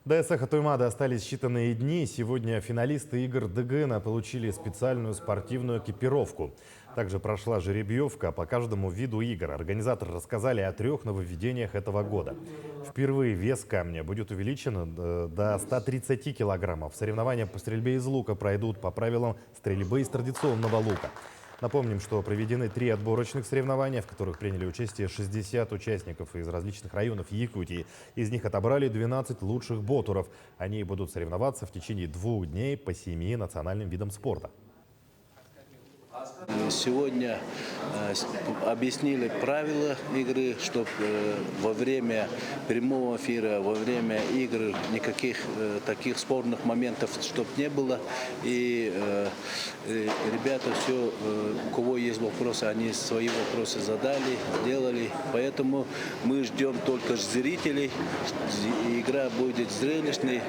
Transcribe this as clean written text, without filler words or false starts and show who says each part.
Speaker 1: До Эсэха Туймада остались считанные дни. Сегодня финалисты игр ДГНа получили специальную спортивную экипировку. Также прошла жеребьевка по каждому виду игр. Организаторы рассказали о 3 нововведениях этого года. Впервые вес камня будет увеличен до 130 килограммов. Соревнования по стрельбе из лука пройдут по правилам стрельбы из традиционного лука. Напомним, что проведены 3 отборочных соревнования, в которых приняли участие 60 участников из различных районов Якутии. Из них отобрали 12 лучших ботуров. Они будут соревноваться в течение 2 дней по 7 национальным видам спорта.
Speaker 2: Сегодня объяснили правила игры, чтобы во время прямого эфира, во время игр никаких таких спорных моментов, чтобы не было. И ребята все, у кого есть вопросы, они свои вопросы задали, сделали. Поэтому мы ждем только зрителей. Игра будет зрелищной.